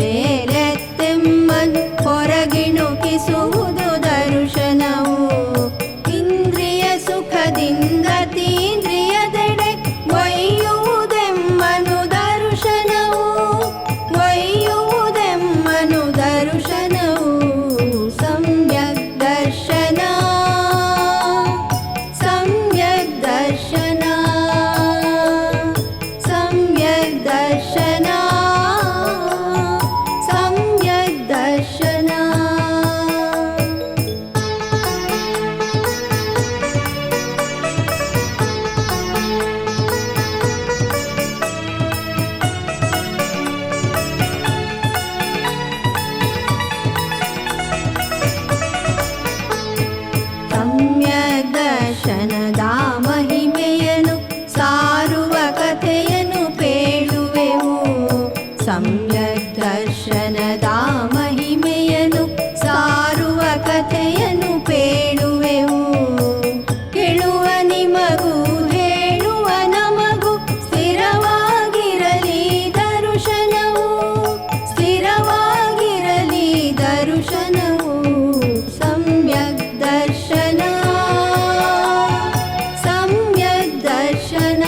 ಮೇಲೆತ್ತೆಮ್ಮನು ಹೊರಗಿಣುಕಿಸುವುದು ದರ್ಶನವು. ಇಂದ್ರಿಯ ಸುಖದಿಂದ ತೀಂದ್ರಿಯದೆಡೆ ಒಯ್ಯುವುದೆಮ್ಮನು ದರ್ಶನವು. ಒಯ್ಯುವುದೆಮ್ಮನು ದರ್ಶನವು. ಸಮ್ಯಕ್ ದರ್ಶನ ಸಮ್ಯಕ್ ದರ್ಶನ ಸಮ್ಯಕ್ ದರ್ಶನ ಸಮ್ಯಕ್ ದರ್ಶನ. ಸಮ್ಯಕ್ ದರ್ಶನದ ಮಹಿಮೆಯನ್ನು ಸಾರುವ ಕಥೆಯನ್ನು ಪೇಳುವೆವು. ಸಮ್ಯಕ್ ದರ್ಶನದ ಮಹಿಮೆಯನ್ನು ಸಾರುವ ಕಥೆಯನ್ನು ಪೇಳುವೆವು. ಕೇಳುವ ನಿಮಗೂ ಹೇಳುವ ನಮಗೂ ಸ್ಥಿರವಾಗಿರಲಿ ದರ್ಶನವು. ಸ್ಥಿರವಾಗಿರಲಿ ದರ್ಶನವು. ಸಮ್ಯಕ್ ದರ್ಶನ ಸಮ್ಯಕ್ ದರ್ಶನ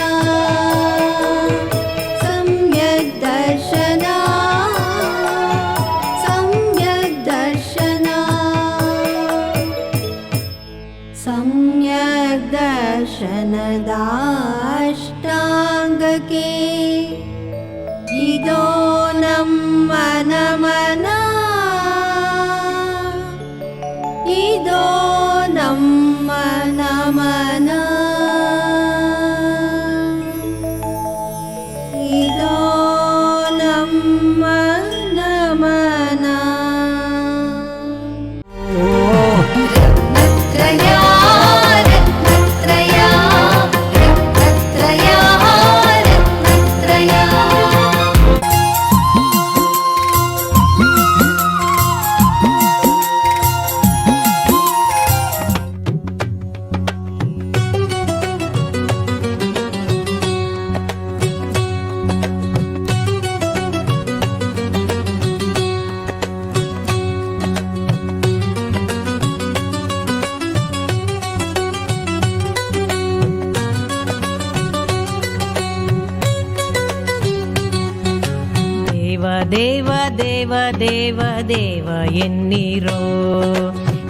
ಸಮ್ಯಕ್ ದರ್ಶನ ಸಮ್ಯಕ್ ದರ್ಶನ. ಸಮ್ಯಕ್ ದರ್ಶನದ ಅಷ್ಟಾಂಗಕ್ಕೆ ಇದೋ ನಮ್ಮ ನಮನ. ಇದೋ ನಮ್ಮ ನಮನ. ಇದೋ ನಮ್ಮ ನಮನ. ರತ್ನತ್ರಯ ರತ್ನತ್ರಯ ರತ್ನತ್ರಯ ರತ್ನತ್ರಯ. ದೇವ ದೇವ ದೇವ ದೇವ ಎನ್ನಿರೋ.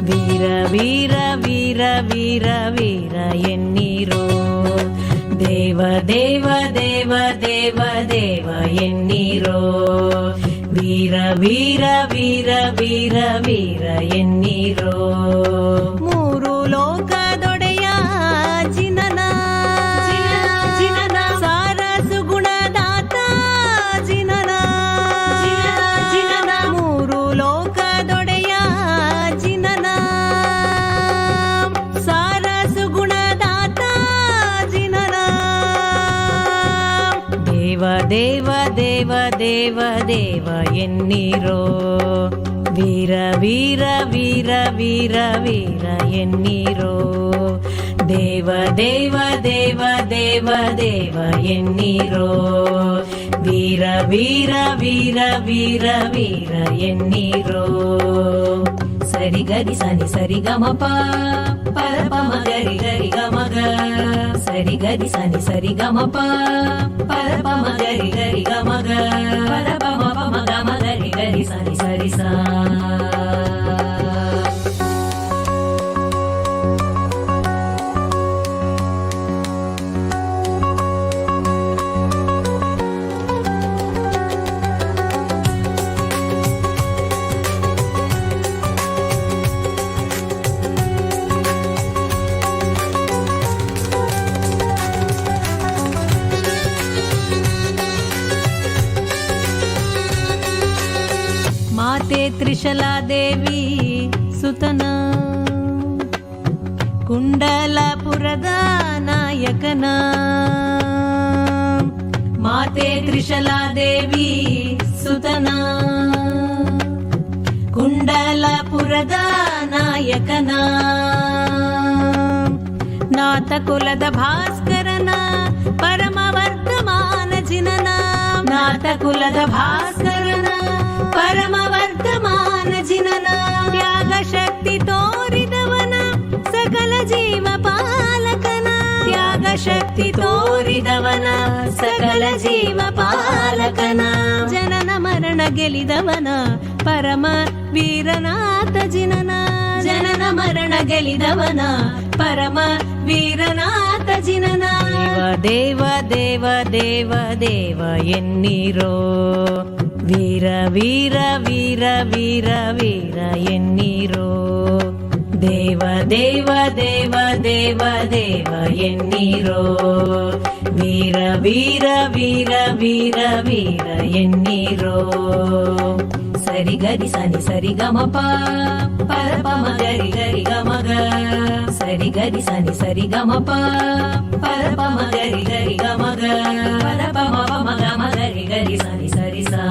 ವೀರ ವೀರ ವೀರ ವೀರ ವೀರ ಎನ್ನಿರೋ. ದೇವ ದೇವ ದೇವ ದೇವ ದೇವ ಎನ್ನಿರೋ. ವೀರ ವೀರ ವೀರ ವೀರ ವೀರ ಎನ್ನಿರೋ. ಮೂರು ಲೋಕದೊಡೆಯ ಜಿನನ ಜಿನನ ಸಾರ ಸುಗುಣದಾತ ಜಿನನ ಜಿನನ. ಮೂರು ಲೋಕದೊಡೆಯ ಜಿನನ ಸಾರ ಸುಗುಣದಾತ ಜಿನನ. ದೇವ ದೇವ ದೇವ ದೇವ ದೇವ ಎನ್ನಿರೋ. ವೀರ ವೀರ ವೀರ ವೀರ ವೀರ ಎನ್ನಿರೋ. ದೇವ ದೇವ ದೇವ ದೇವ ದೇವ ಎನ್ನಿರೋ. ವೀರ ವೀರ ವೀರ ವೀರ ವೀರ ಎನ್ನಿರೋ. ಸರಿ ಗರಿ ಸನಿ ಸರಿ ಗಮಪ ಪರಪ ಮಗರಿ ಗರಿ ಗಮಗ. ಸರಿ ಗರಿ ಸನಿ ಸರಿ ಗಮಪ ಪರಪ ಮಗರಿ ಗರಿ ಗಮಗ. ಪರಪ ಮಪ ಮಗ ಮಗರಿ ಗರಿ ಸನಿ ಸರಿ ಸಾ. ಮಾತೆ ತ್ರಿಶಲಾದೇವಿ ಸುತನ ಕುಂಡಲಪುರದ ನಾಯಕನ. ಮಾತೆ ತ್ರಿಶಲಾದೇವಿ ಸುತನ ಕುಂಡಲಪುರದ ನಾಯಕನ. ನಾಥ ಕುಲದ ಭಾಸ್ಕರನ ಪರಮ ವರ್ತಮಾನ ಜಿನನ. ನಾಥ ಭಕ್ತ ಕುಲದ ಭಾಸ್ಕರನ ಪರಮ ವರ್ಧಮಾನ ಜಿನನ ತ್ಯಾಗ ಶಕ್ತಿ ತೋರಿದವನ ಸಕಲ ಜೀವ ಪಾಲಕನ ತ್ಯಾಗ ಶಕ್ತಿ ತೋರಿದವನ ಸಕಲ ಜೀವ ಪಾಲಕನ ಜನನ ಮರಣ ಗೆಲಿದವನ ಪರಮ ವೀರನಾಥ ಜಿನನ ಜನನ ಮರಣ ಗೆಲಿದವನ ಪರಮ ವೀರನಾಥ ಜಿನನ ದೇವ ದೇವ ದೇವ ದೇವ ಎನ್ನೀರೋ ವೀರ ವೀರ ವೀರ ವೀರ ವೀರ ಎನ್ನೀರೋ ದೇವ ದೇವ ದೇವ ದೇವ ದೇವ ಎನ್ನೀರೋ ವೀರ ವೀರ ವೀರ ವೀರ ವೀರ ಎನ್ನೀರೋ ಸರಿ ಗರಿ ಸನಿ ಸರಿ ಗಮಪ ಪರಪ ಮಗರಿ ಗರಿ ಗಮಗ ಸರಿ ಗರಿ ಸನಿ ಸರಿ ಗಮಪ ಪರಪ ಮಗರಿ ಗರಿ ಗಮಗ ಪರಪ ಮಗ ಮಗರಿ ಗರಿ ಸನಿ ಸರಿ ಸಾ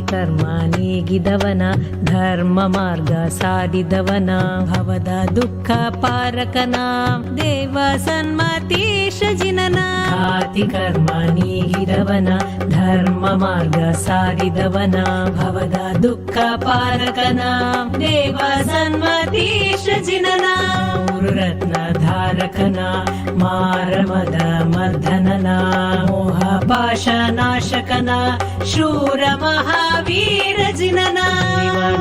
ಕರ್ಮ ನೀಗಿದವನ ಧರ್ಮ ಮಾರ್ಗ ಸಾಧಿದವನ ಭವದ ದುಃಖ ಪಾರಕನ ದೇವ ಸನ್ಮತೀಶ ಜಿನನ ಆತಿ ಕರ್ಮ ನೀಗಿದವನ ಧರ್ಮ ಮಾರ್ಗ ಸಾಧಿದವನ ಭವದ ದುಃಖ ಪಾರಕನ ದೇವ ಸನ್ಮತೀಶ ಜಿನನ ಮೂರು ರತ್ನ ಧಾರಕನ ಮಾರಮದ ಮರ್ಧನನ ಮೋಹ ಪಾಶ ನಾಶಕನ ಶೂರ ಮಹಾವೀರ ಜಿನನ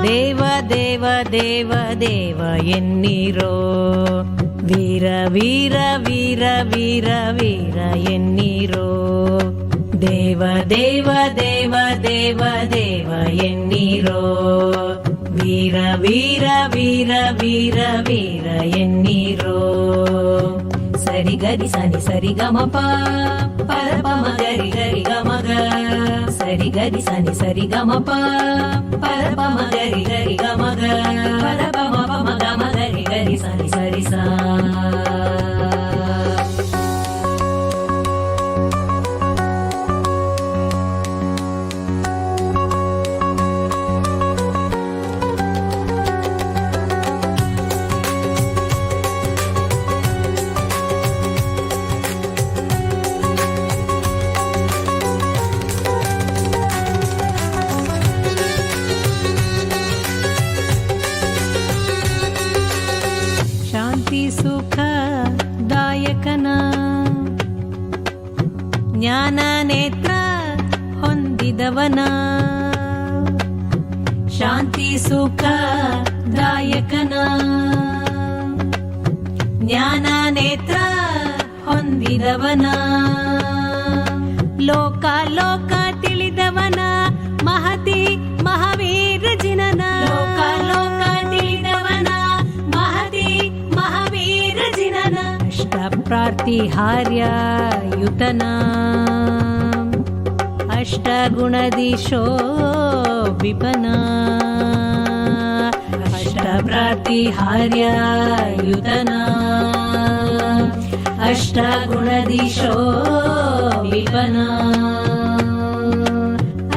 ದೇವ ದೇವ ದೇವ ದೇವ ಎನ್ನೀರೋ ವೀರ ವೀರ ವೀರ ವೀರ ವೀರ ಎನ್ನೀರೋ ದೇವ ದೇವ ದೇವ ದೇವ ದೇವ ಎನ್ನೀರೋ ವೀರ ವೀರ ವೀರ ವೀರ ವೀರ ಎನ್ನೀರೋ ಸರಿ ಗರಿ ಸನಿ ಸರಿ ಗಮಪ ಪರಪ ಮಗರಿ ಗರಿ ಗಮಗ ಸರಿ ಗರಿ ಸನಿ ಸರಿ ಗಮಪ ಪರಪ ಮಗರಿ ಗರಿ ಗಮಗ ಪರಪ ಮಗ ಮಗರಿ ಗರಿ ಸನಿ ಸರಿ ಸಾ ಸುಖ ದಾಯಕನ ಜ್ಞಾನ ನೇತ್ರ ಹೊಂದಿದವನ ಶಾಂತಿ ಸುಖ ದಾಯಕನ ಜ್ಞಾನ ನೇತ್ರ ಹೊಂದಿದವನ ಲೋಕ ಲೋಕ ತಿಳಿದವನ ಮಹತಿ ಮಹಾವೀರ ಜಿನನ ಲೋಕ ಲೋಕ ತಿಳಿದವನ ಮಹತಿ ಮಹಾವೀರ ಜಿನನ ಅಷ್ಟ ಪ್ರಾರ್ತಿಹಾರ್ಯ ಯುತನ ಅಷ್ಟ ಗುಣದಿಶೋ ವಿಪನ ಅಷ್ಟ ಪ್ರಾರ್ತಿಹಾರ್ಯ ಯುತನ ಅಷ್ಟ ಗುಣದಿಶೋ ವಿಪನ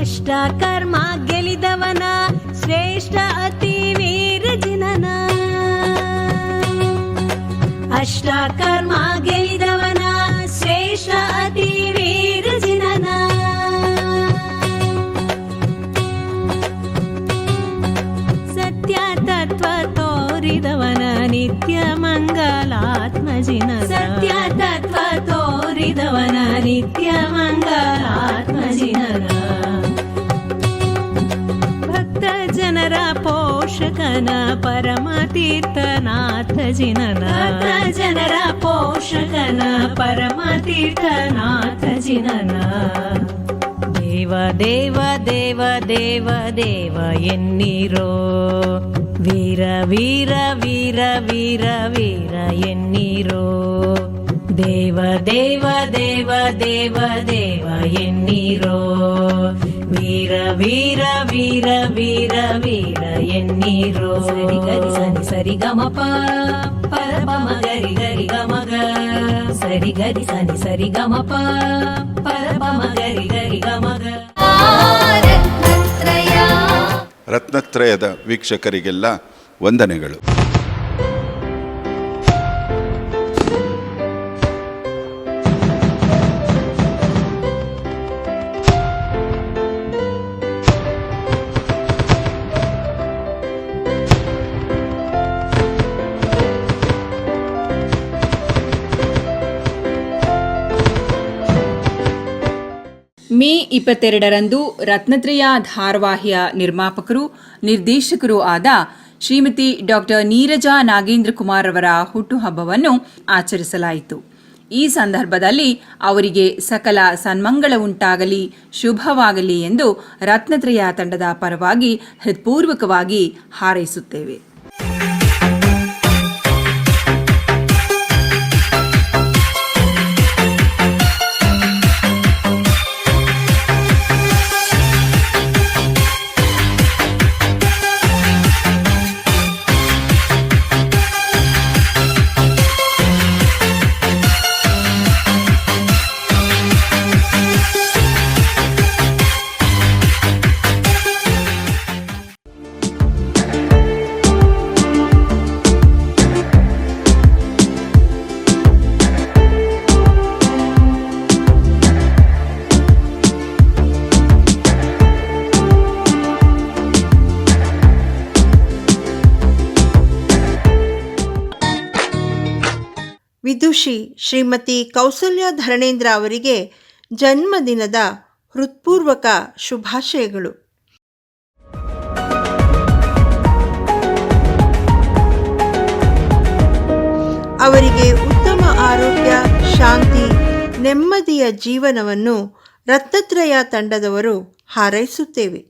ಅಷ್ಟ ಕರ್ಮ ಗೆಲಿದವನ ಶ್ರೇಷ್ಠ ಅತಿ ವೀರ ಜಿನನ ಅಷ್ಟ ಕರ್ಮ ಗೆಲಿದವನ ಶ್ರೇಷ್ಠ ಅತಿ ವೀರ ಜಿನನ ಸತ್ಯ ತತ್ವ ತೋರಿದವನ ನಿತ್ಯ ಮಂಗಲಾತ್ಮ ಜಿನ ಸತ್ಯ ತತ್ವ ತೋರಿದವನ ನಿತ್ಯ ಮಂಗಲಾತ್ಮ ಜಿನನ ಭಕ್ತ ಜನರ ಪೋಷಕನ ಪರಮ ತೀರ್ಥನಾಥ ಜಿನನ ಜನರ ಪೋಷಕನ ಪರಮ ತೀರ್ಥನಾಥ ಜಿನನ ದೇವ ದೇವ ದೇವ ದೇವ ದೇವ ಎನ್ನೀರೋ ವೀರ ವೀರ ವೀರ ವೀರ ವೀರ ಎನ್ನೀರೋ ದೇವ ದೇವ ದೇವ ದೇವ ದೇವ ಎನ್ನೀರೋ ವೀರ ವೀರ ವೀರ ವೀರ ವೀರ ಎನ್ನೀರೋ ಸರಿ ಗರಿ ಸನಿ ಸರಿ ಗಮಪ ಪರಪಮ ಗರಿ ಗರಿ ಗಮಗ ಸರಿ ಗರಿ ಸನಿ ಸರಿ ಗಮಪ ಪರಪಮ ಗರಿ ಗರಿ ಗಮಗ. ರತ್ನತ್ರಯ. ರತ್ನತ್ರಯದ ವೀಕ್ಷಕರಿಗೆಲ್ಲ ವಂದನೆಗಳು. ಮೇ 22ರಂದು ರತ್ನತ್ರಯ ಧಾರಾವಾಹಿಯ ನಿರ್ಮಾಪಕರು ನಿರ್ದೇಶಕರೂ ಆದ ಶ್ರೀಮತಿ ಡಾಕ್ಟರ್ ನೀರಜಾ ನಾಗೇಂದ್ರ ಕುಮಾರ್ ಅವರ ಹುಟ್ಟುಹಬ್ಬವನ್ನು ಆಚರಿಸಲಾಯಿತು. ಈ ಸಂದರ್ಭದಲ್ಲಿ ಅವರಿಗೆ ಸಕಲ ಸನ್ಮಂಗಳ ಉಂಟಾಗಲಿ, ಶುಭವಾಗಲಿ ಎಂದು ರತ್ನತ್ರಯ ತಂಡದ ಪರವಾಗಿ ಹೃತ್ಪೂರ್ವಕವಾಗಿ ಹಾರೈಸುತ್ತೇವೆ. ವಿದುಷಿ ಶ್ರೀಮತಿ ಕೌಸಲ್ಯ ಧರಣೇಂದ್ರ ಅವರಿಗೆ ಜನ್ಮದಿನದ ಹೃತ್ಪೂರ್ವಕ ಶುಭಾಶಯಗಳು. ಅವರಿಗೆ ಉತ್ತಮ ಆರೋಗ್ಯ, ಶಾಂತಿ, ನೆಮ್ಮದಿಯ ಜೀವನವನ್ನು ರತ್ನತ್ರಯ ತಂಡದವರು ಹಾರೈಸುತ್ತೇವೆ.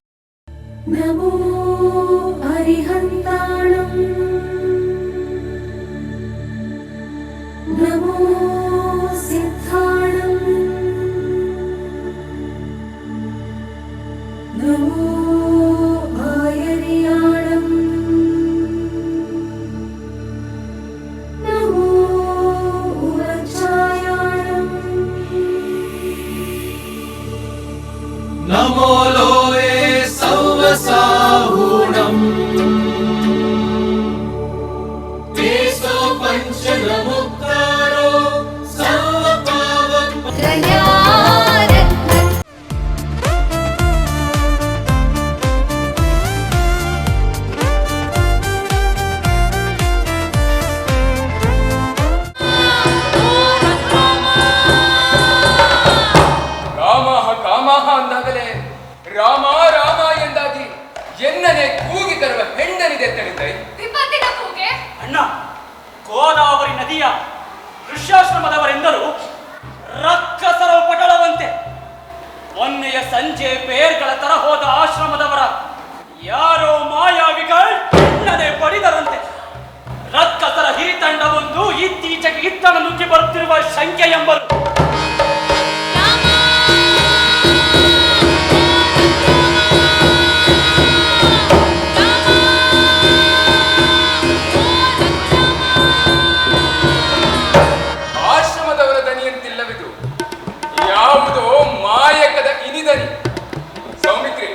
ನಮೋ ಅರಿಹಂತಾಣಂ ನಮೋ ಸಿದ್ಧಾಣಂ ನಮೋ ಆಯರ್ಯಾಣಂ ನಮೋ ಉರಚ್ಛಾಯಾಣಂ ನಮೋ ಲೋಯೇ ಸೌವಸಾಹೂಣಂ ತೇಸೋ ಪಂಚನಮುಕ್ತಾರೋ ಸರ್ವಪಾವಂ ತ್ರಯ. ಅಂದಾಗಲೇ ರಾಮ ರಾಮ ಎಂದಾಗಿ ಎನ್ನನೆ ಕೂಗಿ ತರುವ ಹೆಣ್ಣನಿದೆ ತಣಿತೈ. ಅಣ್ಣ, ಗೋದಾವರಿ ನದಿಯ ಋಷ್ಯಾಶ್ರಮದವರೆಂದರು ರಕ್ಕಸರ ಪಟಳವಂತೆ ಮೊನ್ನೆಯ ಸಂಜೆ ಬೇರ್ಗಳ ತರ ಹೋದ ಆಶ್ರಮದವರ ಯಾರೋ ಮಾಯಾವಿಗಳು ಎನ್ನನೆ ಪಡಿದರಂತೆ. ರಕ್ಕಸರ ಹಿರಿತಂಡವೊಂದು ಇತ್ತೀಚೆಗೆ ಇತ್ತನ ನುಗ್ಗಿ ಬರುತ್ತಿರುವ ಶಂಕೆ ಎಂಬರು. ಆಶ್ರಮದವರ ದನಿಯಂತಿಲ್ಲವಿದು ಯಾವುದೋ ಮಾಯಕದ ಇನಿದನಿ. ಸೌಮಿತ್ರಿ,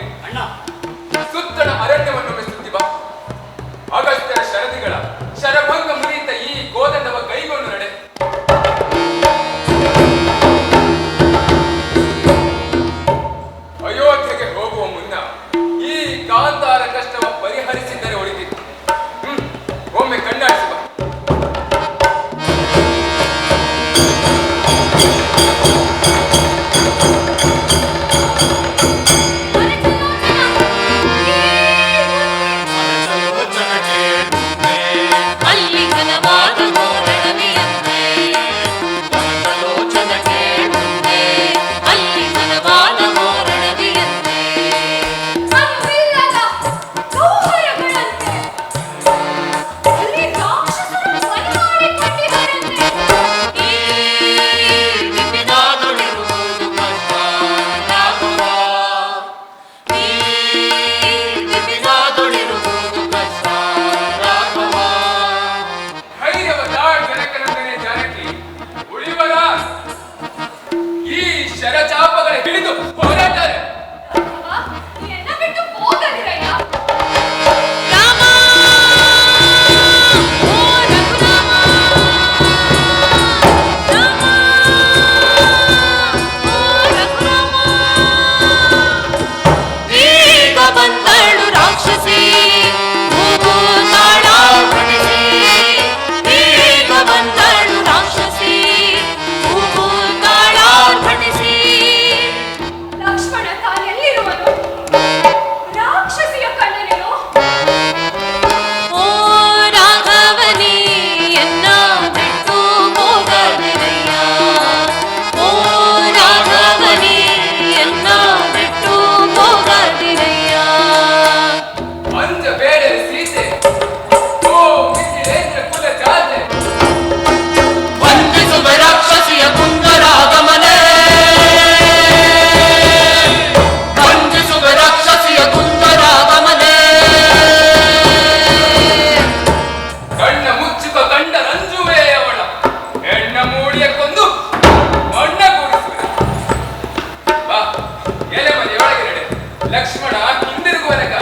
ಲಕ್ಷ್ಮಣ ಹಿಂದಿರುಗುವನಕ.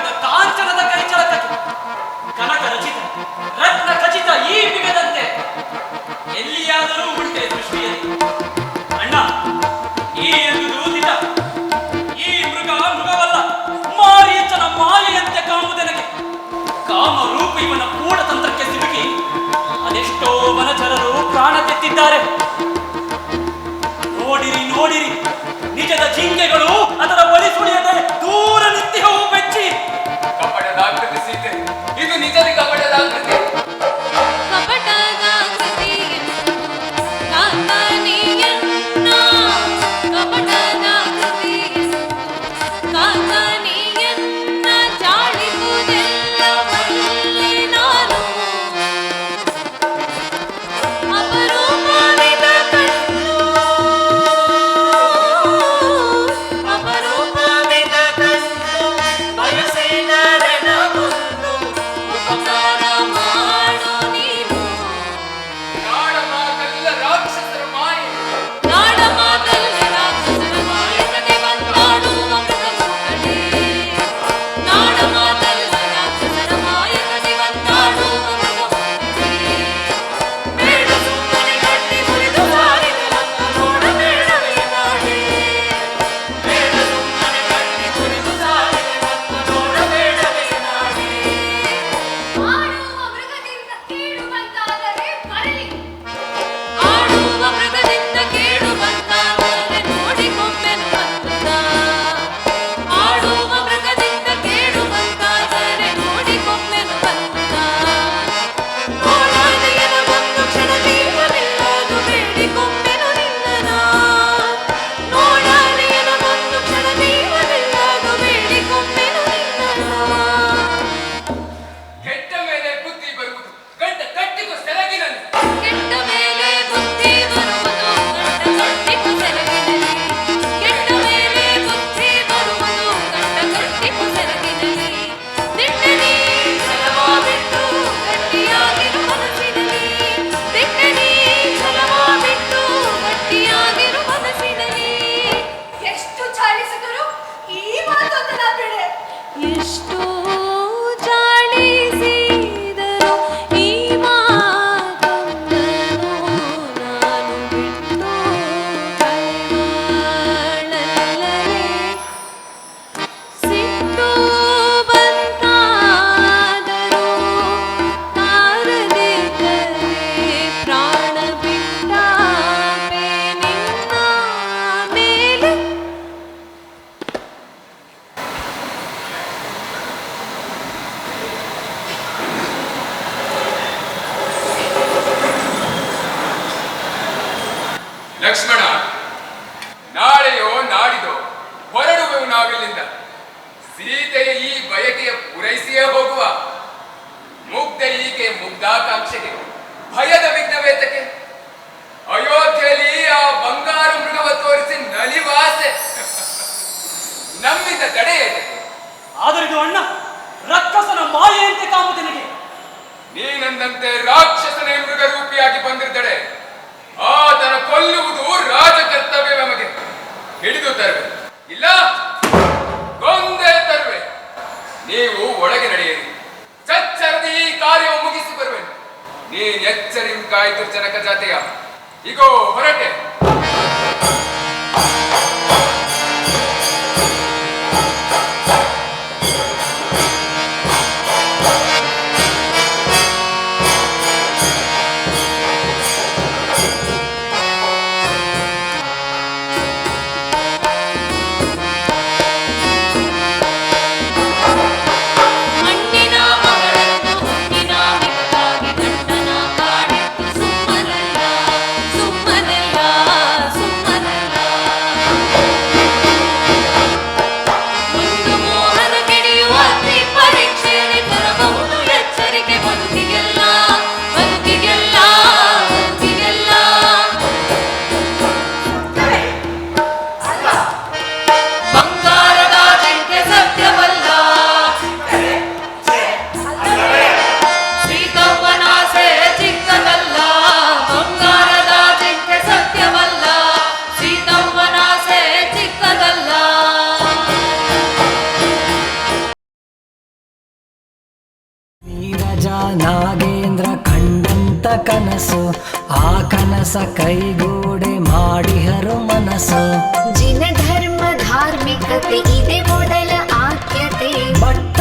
ಕನಕದ ಕಾಂಚನದ ಕೈಚಳಕಕ್ಕೆ ಕನಕ ರಚಿತ ರತ್ನ ಖಚಿತ ಈ ಬಿಗದಂತೆ ಎಲ್ಲಿಯಾದರೂ ಉಂಟೆ ದೃಷ್ಟಿಯಲ್ಲಿ. ಅಣ್ಣ, ಈ ಎಂಬುದು ದಿಟ. ಈ ಮೃಗವಲ್ಲ, ಮಾರೀಚನ ಮಾಯೆಯಂತೆ ಕಾಮುದನಿಗೆ ಕಾಮರೂಪ ಇವನ ಕೂಡತಂತ್ರಕ್ಕೆ ಸಿಲುಕಿ ಅದೆಷ್ಟೋ ವನಚರರು ಪ್ರಾಣ ತೆತ್ತಿದ್ದಾರೆ. ನೋಡಿರಿ ನಿಜದ ಜಿಂಕೆಗಳು ಅದರ ಬಳಿ ಸುಳಿಯದೆ ದೂರ ನಿತ್ಯವೂ ಬೆಚ್ಚಿ. ಕಪಟದಾಕೃತಿ ಸೀತೆ, ಇದು ನಿಜದ ಕಪಟದಾಕೃತಿ. ಲಕ್ಷ್ಮಣ, ನಾಳೆಯೋ ನಾಡಿದೋ ಹೊರಡುವೆವು ನಾವಿಲ್ಲಿಂದ. ಸೀತೆಯ ಈ ಬಯಕೆಯ ಪೂರೈಸಿಯೇ ಹೋಗುವ. ಮುಗ್ಧ ಈಕೆ ಮುಗ್ಧಾಕಾಂಕ್ಷೆಗೆ ಭಯದ ವಿಘ್ನವೇತಕ್ಕೆ. ಅಯೋಧ್ಯೆಯಲ್ಲಿ ಆ ಬಂಗಾರು ಮೃಗವ ತೋರಿಸಿ ನಲಿವಾಸೆ ನಮ್ಮಿಂದ ತಡೆಯಿದೆ. ಆದರಿದು ಅಣ್ಣ, ರಕ್ಕಸನ ಮಾಯೆಯಂತೆ ಕಾಮುದನಿಗೆ. ನೀನಂದಂತೆ ರಾಕ್ಷಸನೇ ಮೃಗ ರೂಪಿಯಾಗಿ ಬಂದಿರ್ದಡೆ ಆತನ ಕೊಲ್ಲುವುದು ರಾಜಕರ್ತವ್ಯ. ನಮಗೆ ಹಿಡಿದು ತರುವೆ, ಇಲ್ಲ ಕೊಂದೇ ತರುವೆ. ನೀವು ಒಳಗೆ ನಡೆಯಿರಿ, ಚಚ್ಚರದಿ ಈ ಕಾರ್ಯವು ಮುಗಿಸಿ ಬರುವೆನು. ನೀನ್ ಎಚ್ಚರಿಂ ಕಾಯ್ದು ಜನಕ ಜಾತಿಯ. ಇಗೋ ಹೊರಟೆ. ನಾಗೇಂದ್ರ ಕಂಡಂತ ಕನಸು, ಆ ಕನಸ ಕೈಗೂಡೆ ಮಾಡಿಹರು ಮನಸ್ಸು. ಜಿನ ಧರ್ಮ ಧಾರ್ಮಿಕತೆ ಇದೆ ಮೊದಲ ಆದ್ಯತೆ. ಬಟ್